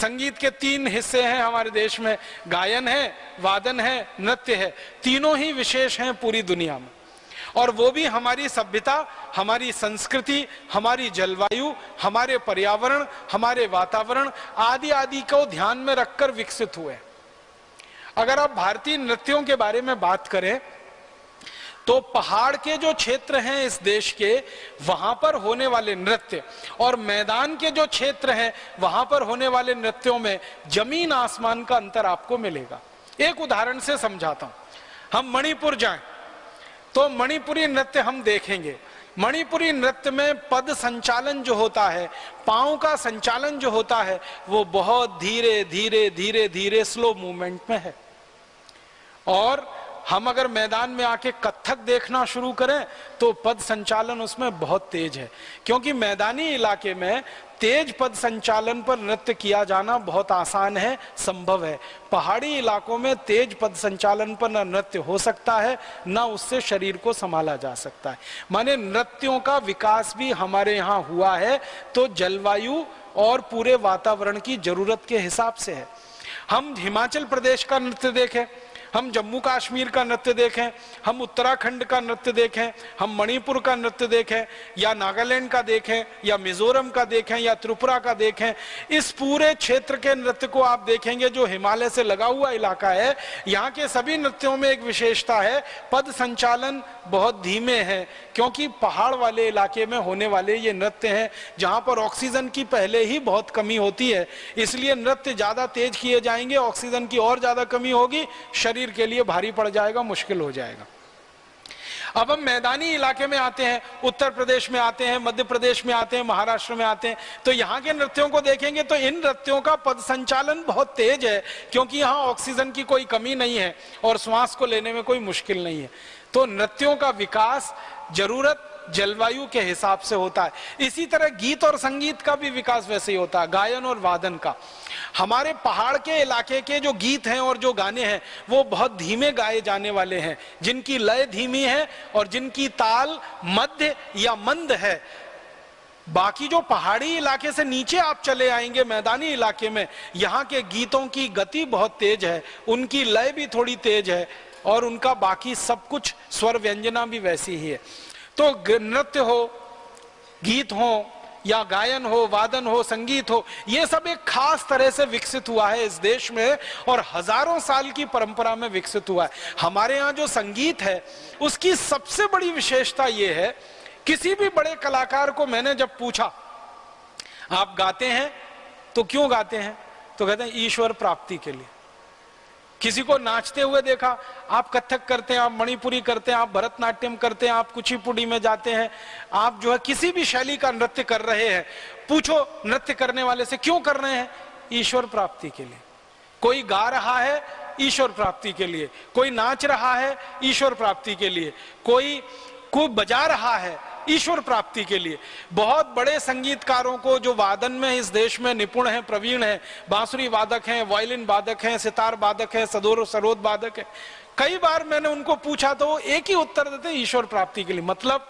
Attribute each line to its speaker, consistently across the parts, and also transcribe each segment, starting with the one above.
Speaker 1: संगीत के 3 हिस्से हैं हमारे देश में, गायन है, वादन है, नृत्य है। तीनों ही विशेष हैं पूरी दुनिया में, और वो भी हमारी सभ्यता, हमारी संस्कृति, हमारी जलवायु, हमारे पर्यावरण, हमारे वातावरण आदि आदि को ध्यान में रखकर विकसित हुए। अगर आप भारतीय नृत्यों के बारे में बात करें तो पहाड़ के जो क्षेत्र हैं इस देश के, वहां पर होने वाले नृत्य और मैदान के जो क्षेत्र हैं वहां पर होने वाले नृत्यों में जमीन आसमान का अंतर आपको मिलेगा। एक उदाहरण से समझाता हूं। हम मणिपुर जाएं तो मणिपुरी नृत्य हम देखेंगे। मणिपुरी नृत्य में पद संचालन जो होता है, पांव का संचालन जो होता है, वो बहुत धीरे धीरे धीरे धीरे स्लो मूवमेंट में है। और हम अगर मैदान में आके कथक देखना शुरू करें तो पद संचालन उसमें बहुत तेज है, क्योंकि मैदानी इलाके में तेज पद संचालन पर नृत्य किया जाना बहुत आसान है, संभव है। पहाड़ी इलाकों में तेज पद संचालन पर न नृत्य हो सकता है, न उससे शरीर को संभाला जा सकता है। माने नृत्यों का विकास भी हमारे यहाँ हुआ है तो जलवायु और पूरे वातावरण की जरूरत के हिसाब से है। हम हिमाचल प्रदेश का नृत्य देखें, हम जम्मू कश्मीर का नृत्य देखें, हम उत्तराखंड का नृत्य देखें, हम मणिपुर का नृत्य देखें, या नागालैंड का देखें, या मिजोरम का देखें, या त्रिपुरा का देखें, इस पूरे क्षेत्र के नृत्य को आप देखेंगे जो हिमालय से लगा हुआ इलाका है, यहाँ के सभी नृत्यों में एक विशेषता है, पद संचालन बहुत धीमे हैं, क्योंकि पहाड़ वाले इलाके में होने वाले ये नृत्य हैं जहाँ पर ऑक्सीजन की पहले ही बहुत कमी होती है, इसलिए नृत्य ज्यादा तेज किए जाएंगे, ऑक्सीजन की और ज्यादा कमी होगी, शरीर के लिए भारी पड़ जाएगा, मुश्किल हो जाएगा। अब हम मैदानी इलाके में आते हैं, उत्तर प्रदेश में आते हैं, मध्य प्रदेश में आते हैं, महाराष्ट्र में आते हैं, तो यहाँ के नृत्यों को देखेंगे तो इन नृत्यों का पद संचालन बहुत तेज है, क्योंकि यहाँ ऑक्सीजन की कोई कमी नहीं है और श्वास को लेने में कोई मुश्किल नहीं है। तो नृत्यों का विकास जरूरत जलवायु के हिसाब से होता है। इसी तरह गीत और संगीत का भी विकास वैसे ही होता है, गायन और वादन का। हमारे पहाड़ के इलाके के जो गीत हैं और जो गाने हैं वो बहुत धीमे गाए जाने वाले हैं, जिनकी लय धीमी है और जिनकी ताल मध्य या मंद है। बाकी जो पहाड़ी इलाके से नीचे आप चले आएंगे मैदानी इलाके में, यहाँ के गीतों की गति बहुत तेज है, उनकी लय भी थोड़ी तेज है और उनका बाकी सब कुछ स्वर व्यंजना भी वैसी ही है। तो नृत्य हो, गीत हो, या गायन हो, वादन हो, संगीत हो, ये सब एक खास तरह से विकसित हुआ है इस देश में और हजारों साल की परंपरा में विकसित हुआ है। हमारे यहाँ जो संगीत है उसकी सबसे बड़ी विशेषता ये है, किसी भी बड़े कलाकार को मैंने जब पूछा आप गाते हैं तो क्यों गाते हैं, तो कहते हैं ईश्वर प्राप्ति के लिए। किसी को नाचते हुए देखा, आप कथक करते हैं, आप मणिपुरी करते हैं, आप भरतनाट्यम करते हैं, आप कुचिपुड़ी में जाते हैं, आप जो है किसी भी शैली का नृत्य कर रहे हैं, पूछो नृत्य करने वाले से क्यों कर रहे हैं, ईश्वर प्राप्ति के लिए। कोई गा रहा है ईश्वर प्राप्ति के लिए, कोई नाच रहा है ईश्वर प्राप्ति के लिए, कोई बजा रहा है ईश्वर प्राप्ति के लिए। बहुत बड़े संगीतकारों को जो वादन में इस देश में निपुण हैं, प्रवीण हैं, बांसुरी वादक हैं, वायलिन वादक हैं, सितार वादक हैं, सरोद वादक हैं, कई बार मैंने उनको पूछा तो वो एक ही उत्तर देते, ईश्वर प्राप्ति के लिए। मतलब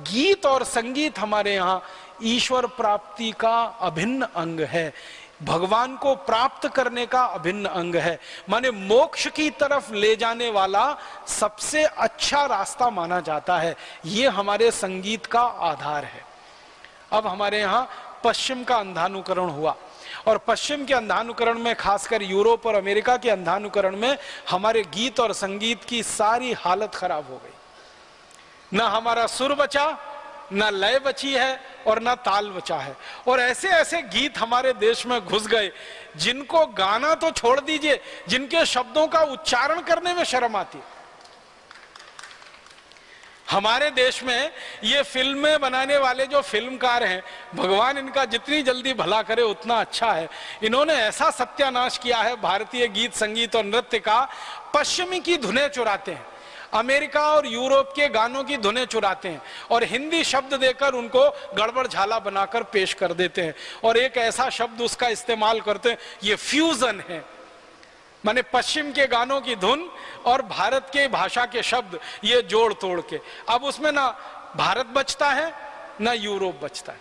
Speaker 1: गीत और संगीत हमारे यहाँ ईश्वर प्राप्ति का अभिन्न अंग है, भगवान को प्राप्त करने का अभिन्न अंग है, माने मोक्ष की तरफ ले जाने वाला सबसे अच्छा रास्ता माना जाता है। ये हमारे संगीत का आधार है। अब हमारे यहाँ पश्चिम का अंधानुकरण हुआ और पश्चिम के अंधानुकरण में, खासकर यूरोप और अमेरिका के अंधानुकरण में, हमारे गीत और संगीत की सारी हालत खराब हो गई। ना हमारा सुर बचा, ना लय बची है और ना ताल बचा है। और ऐसे ऐसे गीत हमारे देश में घुस गए जिनको गाना तो छोड़ दीजिए, जिनके शब्दों का उच्चारण करने में शर्म आती है। हमारे देश में ये फिल्में बनाने वाले जो फिल्मकार हैं, भगवान इनका जितनी जल्दी भला करे उतना अच्छा है। इन्होंने ऐसा सत्यानाश किया है भारतीय गीत संगीत और नृत्य का, पश्चिमी की धुनें चुराते हैं, अमेरिका और यूरोप के गानों की धुनें चुराते हैं और हिंदी शब्द देकर उनको गड़बड़ झाला बनाकर पेश कर देते हैं और एक ऐसा शब्द उसका इस्तेमाल करते हैं, ये फ्यूजन है। माने पश्चिम के गानों की धुन और भारत के भाषा के शब्द ये जोड़ तोड़ के, अब उसमें ना भारत बचता है ना यूरोप बचता है।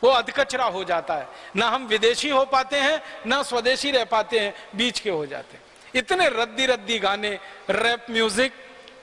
Speaker 1: वो अधकचरा हो जाता है। ना हम विदेशी हो पाते हैं, ना स्वदेशी रह पाते हैं, बीच के हो जाते हैं। इतने रद्दी रद्दी गाने, रैप म्यूजिक,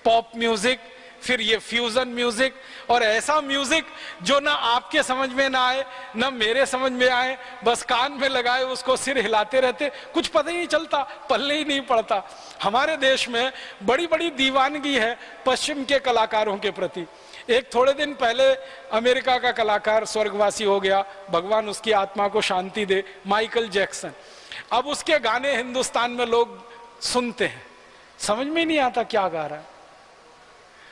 Speaker 1: पॉप म्यूजिक, फिर ये फ्यूजन म्यूजिक, और ऐसा म्यूजिक जो ना आपके समझ में ना आए ना मेरे समझ में आए, बस कान में लगाए उसको सिर हिलाते रहते, कुछ पता ही नहीं चलता, पल्ले ही नहीं पड़ता। हमारे देश में बड़ी बड़ी दीवानगी है पश्चिम के कलाकारों के प्रति। एक थोड़े दिन पहले अमेरिका का कलाकार स्वर्गवासी हो गया, भगवान उसकी आत्मा को शांति दे, माइकल जैक्सन। अब उसके गाने हिंदुस्तान में लोग सुनते हैं, समझ में नहीं आता क्या गा रहा है।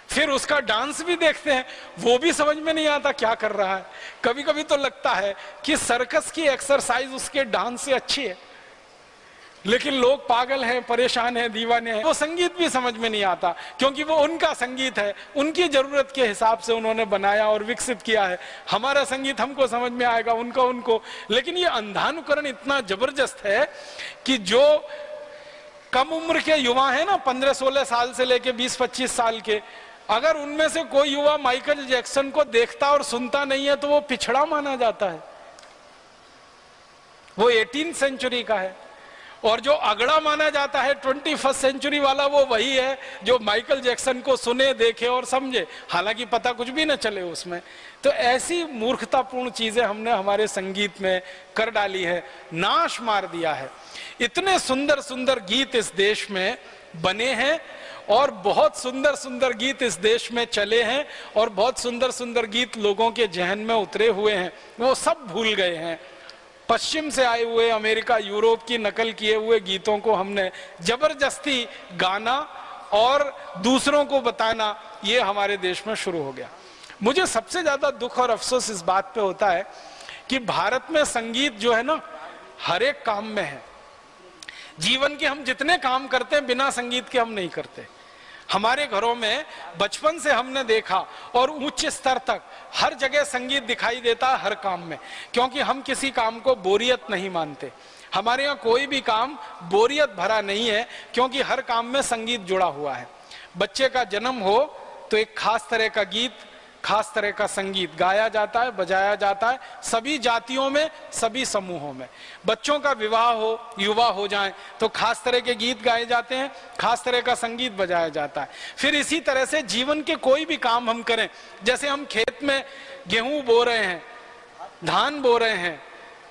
Speaker 1: फिर उसका डांस भी देखते हैं, वो भी समझ में नहीं आता क्या कर रहा है। कभी कभी तो लगता है कि सर्कस की एक्सरसाइज उसके डांस से अच्छी है, लेकिन लोग पागल हैं, परेशान हैं, दीवाने हैं। वो संगीत भी समझ में नहीं आता, क्योंकि वो उनका संगीत है, उनकी जरूरत के हिसाब से उन्होंने बनाया और विकसित किया है। हमारा संगीत हमको समझ में आएगा, उनका उनको। लेकिन ये अंधानुकरण इतना जबरदस्त है कि जो कम उम्र के युवा हैं ना, 15-16 साल से लेके 20-25 साल के, अगर उनमें से कोई युवा माइकल जैक्सन को देखता और सुनता नहीं है तो वो पिछड़ा माना जाता है। वो 18वीं सेंचुरी का है, और जो अगड़ा माना जाता है 21st सेंचुरी वाला, वो वही है जो माइकल जैक्सन को सुने, देखे और समझे, हालांकि पता कुछ भी न चले उसमें। तो ऐसी मूर्खतापूर्ण चीजें हमने हमारे संगीत में कर डाली है, नाश मार दिया है। इतने सुंदर सुंदर गीत इस देश में बने हैं, और बहुत सुंदर सुंदर गीत इस देश में चले हैं, और बहुत सुंदर सुंदर गीत लोगों के जहन में उतरे हुए हैं, वो सब भूल गए हैं। पश्चिम से आए हुए, अमेरिका यूरोप की नकल किए हुए गीतों को हमने जबरदस्ती गाना और दूसरों को बताना, ये हमारे देश में शुरू हो गया। मुझे सबसे ज्यादा दुख और अफसोस इस बात पे होता है कि भारत में संगीत जो है ना, हर एक काम में है। जीवन के हम जितने काम करते हैं, बिना संगीत के हम नहीं करते। हमारे घरों में बचपन से हमने देखा, और उच्च स्तर तक हर जगह संगीत दिखाई देता है, हर काम में, क्योंकि हम किसी काम को बोरियत नहीं मानते। हमारे यहाँ कोई भी काम बोरियत भरा नहीं है, क्योंकि हर काम में संगीत जुड़ा हुआ है। बच्चे का जन्म हो तो एक खास तरह का गीत, खास तरह का संगीत गाया जाता है, बजाया जाता है, सभी जातियों में, सभी समूहों में। बच्चों का विवाह हो, युवा हो जाए तो खास तरह के गीत गाए जाते हैं, खास तरह का संगीत बजाया जाता है। फिर इसी तरह से जीवन के कोई भी काम हम करें, जैसे हम खेत में गेहूं बो रहे हैं, धान बो रहे हैं,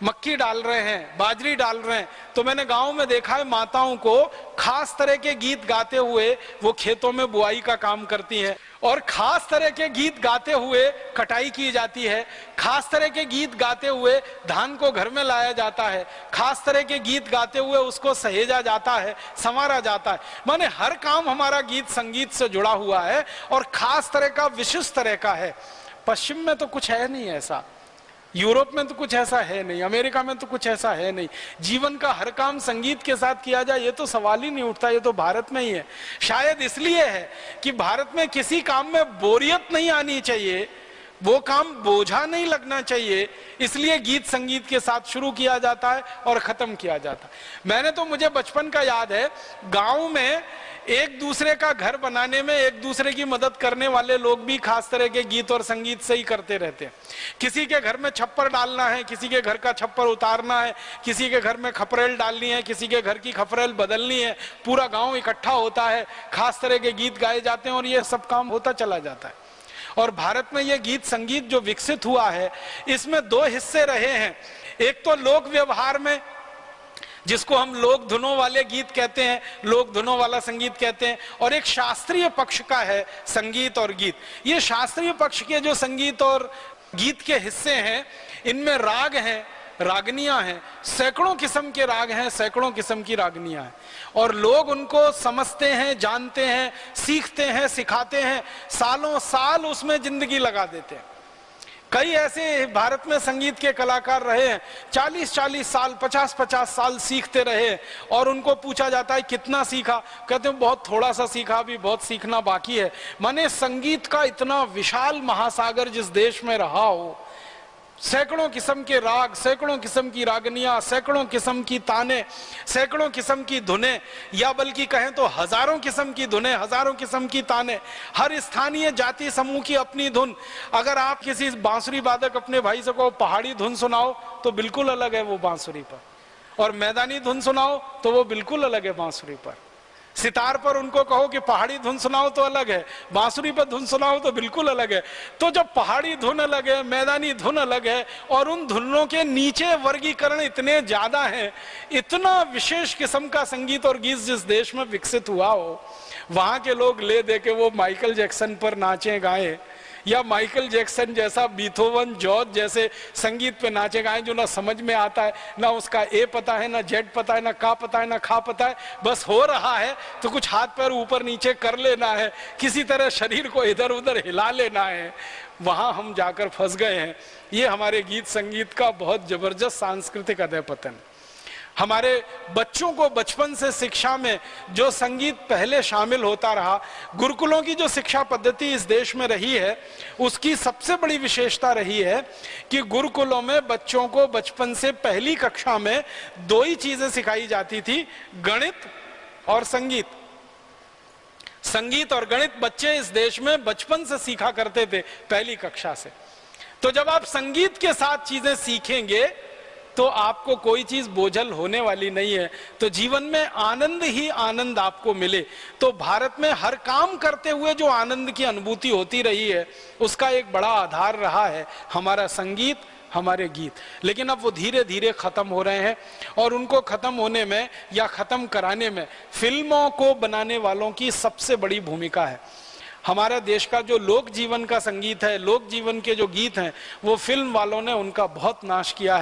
Speaker 1: मक्की डाल रहे हैं, बाजरी डाल रहे हैं, तो मैंने गांव में देखा है माताओं को खास तरह के गीत गाते हुए वो खेतों में बुआई का काम करती हैं, और खास तरह के गीत गाते हुए कटाई की जाती है, खास तरह के गीत गाते हुए धान को घर में लाया जाता है, खास तरह के गीत गाते हुए उसको सहेजा जाता है, संवारा जाता है। माने हर काम हमारा गीत संगीत से जुड़ा हुआ है, और खास तरह का, विशिष्ट तरह का है। पश्चिम में तो कुछ है नहीं ऐसा, यूरोप में तो कुछ ऐसा है नहीं, अमेरिका में तो कुछ ऐसा है नहीं। जीवन का हर काम संगीत के साथ किया जाए, ये तो सवाल ही नहीं उठता। ये तो भारत में ही है। शायद इसलिए है कि भारत में किसी काम में बोरियत नहीं आनी चाहिए, वो काम बोझा नहीं लगना चाहिए, इसलिए गीत संगीत के साथ शुरू किया जाता है और खत्म किया जाता है। मैंने तो, मुझे बचपन का याद है, गांव में एक दूसरे का घर बनाने में एक दूसरे की मदद करने वाले लोग भी खास तरह के गीत और संगीत से ही करते रहते हैं। किसी के घर में छप्पर डालना है, किसी के घर का छप्पर उतारना है, किसी के घर में खपरेल डालनी है, किसी के घर की खपरेल बदलनी है, पूरा गांव इकट्ठा होता है, खास तरह के गीत गाए जाते हैं, और ये सब काम होता चला जाता है। और भारत में ये गीत संगीत जो विकसित हुआ है, इसमें दो हिस्से रहे हैं। एक तो लोक व्यवहार में, जिसको हम लोक धुनों वाले गीत कहते हैं, लोक धुनों वाला संगीत कहते हैं, और एक शास्त्रीय पक्ष का है संगीत और गीत। ये शास्त्रीय पक्ष के जो संगीत और गीत के हिस्से हैं, इनमें राग हैं, रागनियां हैं, सैकड़ों किस्म के राग हैं, सैकड़ों किस्म की रागनियां हैं, और लोग उनको समझते हैं, जानते हैं, सीखते हैं, सिखाते हैं, सालों साल उसमें जिंदगी लगा देते हैं। कई ऐसे भारत में संगीत के कलाकार रहे हैं, 40-40 साल, 50-50 साल सीखते रहे, और उनको पूछा जाता है कितना सीखा, कहते हैं बहुत थोड़ा सा सीखा, अभी बहुत सीखना बाकी है। माने संगीत का इतना विशाल महासागर जिस देश में रहा हो, सैकड़ों किस्म के राग, सैकड़ों किस्म की रागनियां, सैकड़ों किस्म की ताने, सैकड़ों किस्म की धुनें, या बल्कि कहें तो हजारों किस्म की धुनें, हजारों किस्म की ताने, हर स्थानीय जाति समूह की अपनी धुन। अगर आप किसी बांसुरी वादक अपने भाई से को पहाड़ी धुन सुनाओ तो बिल्कुल अलग है वो बांसुरी पर, और मैदानी धुन सुनाओ तो वो बिल्कुल अलग है बांसुरी पर। सितार पर उनको कहो कि पहाड़ी धुन सुनाओ तो अलग है, बांसुरी पर धुन सुनाओ तो बिल्कुल अलग है। तो जब पहाड़ी धुन अलग है, मैदानी धुन अलग है, और उन धुनों के नीचे वर्गीकरण इतने ज्यादा हैं, इतना विशेष किस्म का संगीत और गीत जिस देश में विकसित हुआ हो, वहां के लोग ले दे के वो माइकल जैक्सन पर नाचे गाए, या माइकल जैक्सन जैसा बीथोवन जॉर्ज जैसे संगीत पे नाचे गाए जो ना समझ में आता है, ना उसका ए पता है, ना जेड पता है, ना का पता है, ना खा पता है, बस हो रहा है तो कुछ हाथ पैर ऊपर नीचे कर लेना है, किसी तरह शरीर को इधर उधर हिला लेना है, वहां हम जाकर फंस गए हैं। ये हमारे गीत संगीत का बहुत जबरदस्त सांस्कृतिक अधःपतन। हमारे बच्चों को बचपन से शिक्षा में जो संगीत पहले शामिल होता रहा, गुरुकुलों की जो शिक्षा पद्धति इस देश में रही है, उसकी सबसे बड़ी विशेषता रही है कि गुरुकुलों में बच्चों को बचपन से पहली कक्षा में दो ही चीजें सिखाई जाती थी, गणित और संगीत। संगीत और गणित बच्चे इस देश में बचपन से सीखा करते थे, पहली कक्षा से। तो जब आप संगीत के साथ चीजें सीखेंगे तो आपको कोई चीज बोझल होने वाली नहीं है, तो जीवन में आनंद ही आनंद आपको मिले। तो भारत में हर काम करते हुए जो आनंद की अनुभूति होती रही है, उसका एक बड़ा आधार रहा है हमारा संगीत, हमारे गीत। लेकिन अब वो धीरे धीरे खत्म हो रहे हैं, और उनको खत्म होने में या खत्म कराने में फिल्मों को बनाने वालों की सबसे बड़ी भूमिका है। हमारा देश का जो लोक जीवन का संगीत है, लोक जीवन के जो गीत हैं, वो फिल्म वालों ने उनका बहुत नाश किया है।